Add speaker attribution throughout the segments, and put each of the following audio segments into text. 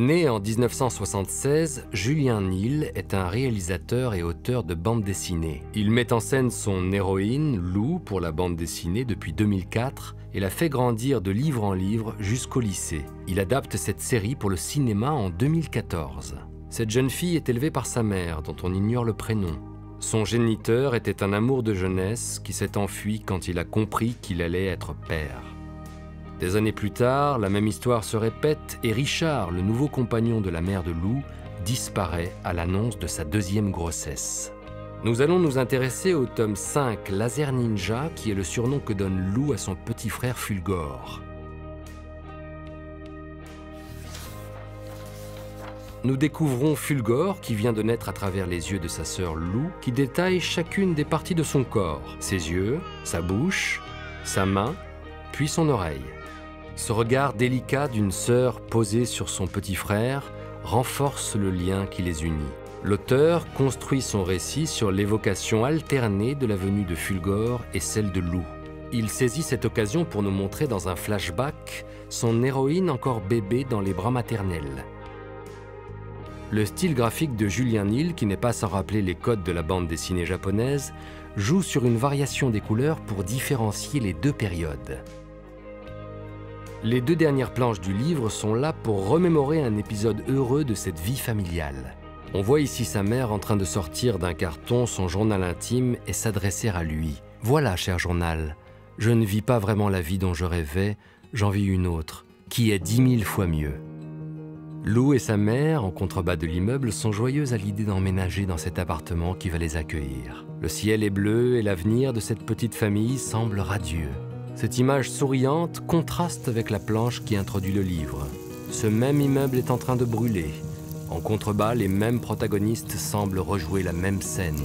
Speaker 1: Né en 1976, Julien Nil est un réalisateur et auteur de bande dessinée. Il met en scène son héroïne, Lou, pour la bande dessinée depuis 2004 et la fait grandir de livre en livre jusqu'au lycée. Il adapte cette série pour le cinéma en 2014. Cette jeune fille est élevée par sa mère, dont on ignore le prénom. Son géniteur était un amour de jeunesse qui s'est enfui quand il a compris qu'il allait être père. Des années plus tard, la même histoire se répète et Richard, le nouveau compagnon de la mère de Lou, disparaît à l'annonce de sa deuxième grossesse. Nous allons nous intéresser au tome 5, Laser Ninja, qui est le surnom que donne Lou à son petit frère Fulgore. Nous découvrons Fulgore, qui vient de naître à travers les yeux de sa sœur Lou, qui détaille chacune des parties de son corps, ses yeux, sa bouche, sa main, puis son oreille. Ce regard délicat d'une sœur posée sur son petit frère renforce le lien qui les unit. L'auteur construit son récit sur l'évocation alternée de la venue de Fulgore et celle de Lou. Il saisit cette occasion pour nous montrer dans un flashback son héroïne encore bébé dans les bras maternels. Le style graphique de Julien Nil, qui n'est pas sans rappeler les codes de la bande dessinée japonaise, joue sur une variation des couleurs pour différencier les deux périodes. Les deux dernières planches du livre sont là pour remémorer un épisode heureux de cette vie familiale. On voit ici sa mère en train de sortir d'un carton son journal intime et s'adresser à lui. « Voilà, cher journal, je ne vis pas vraiment la vie dont je rêvais, j'en vis une autre, qui est 10 000 fois mieux. » Lou et sa mère, en contrebas de l'immeuble, sont joyeuses à l'idée d'emménager dans cet appartement qui va les accueillir. Le ciel est bleu et l'avenir de cette petite famille semble radieux. Cette image souriante contraste avec la planche qui introduit le livre. Ce même immeuble est en train de brûler. En contrebas, les mêmes protagonistes semblent rejouer la même scène.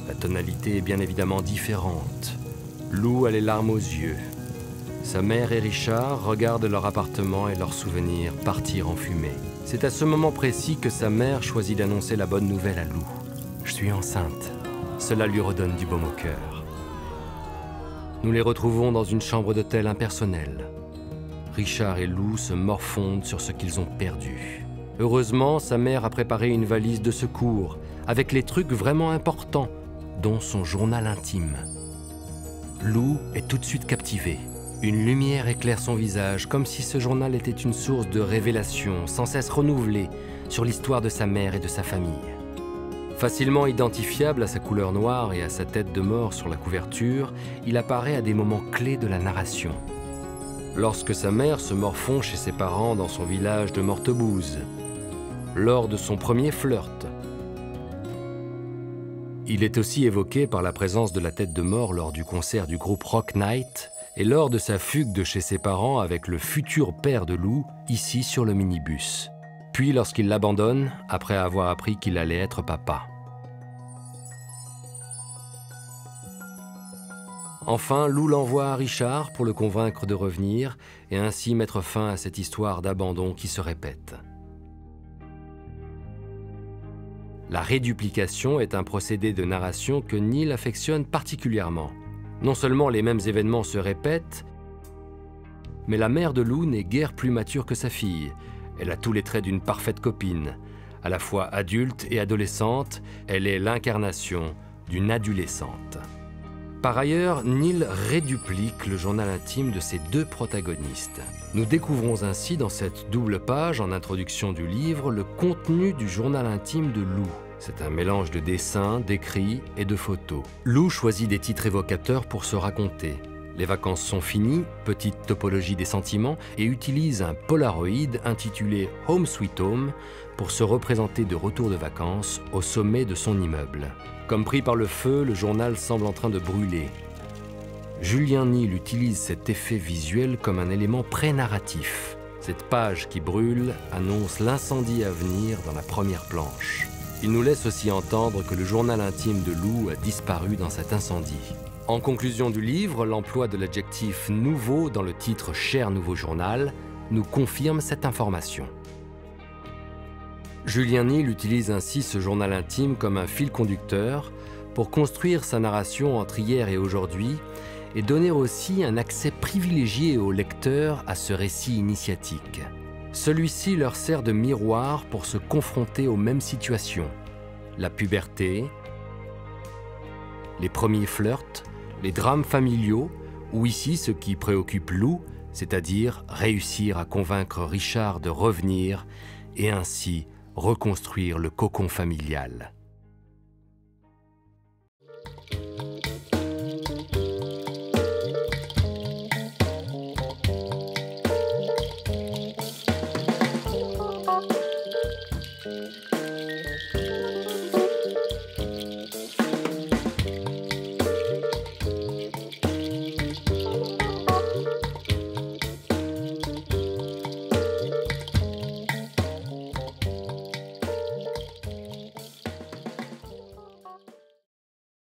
Speaker 1: La tonalité est bien évidemment différente. Lou a les larmes aux yeux. Sa mère et Richard regardent leur appartement et leurs souvenirs partir en fumée. C'est à ce moment précis que sa mère choisit d'annoncer la bonne nouvelle à Lou. « Je suis enceinte. » Cela lui redonne du baume au cœur. Nous les retrouvons dans une chambre d'hôtel impersonnelle. Richard et Lou se morfondent sur ce qu'ils ont perdu. Heureusement, sa mère a préparé une valise de secours avec les trucs vraiment importants, dont son journal intime. Lou est tout de suite captivée. Une lumière éclaire son visage, comme si ce journal était une source de révélation sans cesse renouvelée sur l'histoire de sa mère et de sa famille. Facilement identifiable à sa couleur noire et à sa tête de mort sur la couverture, il apparaît à des moments clés de la narration. Lorsque sa mère se morfond chez ses parents dans son village de Mortebouze, lors de son premier flirt. Il est aussi évoqué par la présence de la tête de mort lors du concert du groupe Rock Night et lors de sa fugue de chez ses parents avec le futur père de Lou, ici sur le minibus. Puis lorsqu'il l'abandonne, après avoir appris qu'il allait être papa. Enfin, Lou l'envoie à Richard pour le convaincre de revenir et ainsi mettre fin à cette histoire d'abandon qui se répète. La réduplication est un procédé de narration que Nil affectionne particulièrement. Non seulement les mêmes événements se répètent, mais la mère de Lou n'est guère plus mature que sa fille. Elle a tous les traits d'une parfaite copine. À la fois adulte et adolescente, elle est l'incarnation d'une adolescente. Par ailleurs, Nil réduplique le journal intime de ses deux protagonistes. Nous découvrons ainsi dans cette double page, en introduction du livre, le contenu du journal intime de Lou. C'est un mélange de dessins, d'écrits et de photos. Lou choisit des titres évocateurs pour se raconter. Les vacances sont finies, petite topologie des sentiments, et utilise un Polaroid intitulé Home Sweet Home pour se représenter de retour de vacances au sommet de son immeuble. Comme pris par le feu, le journal semble en train de brûler. Julien Nil utilise cet effet visuel comme un élément pré-narratif. Cette page qui brûle annonce l'incendie à venir dans la première planche. Il nous laisse aussi entendre que le journal intime de Lou a disparu dans cet incendie. En conclusion du livre, l'emploi de l'adjectif « nouveau » dans le titre « Cher nouveau journal » nous confirme cette information. Julien Nil utilise ainsi ce journal intime comme un fil conducteur pour construire sa narration entre hier et aujourd'hui et donner aussi un accès privilégié au lecteur à ce récit initiatique. Celui-ci leur sert de miroir pour se confronter aux mêmes situations. La puberté, les premiers flirts, les drames familiaux, ou ici ce qui préoccupe Lou, c'est-à-dire réussir à convaincre Richard de revenir et ainsi reconstruire le cocon familial.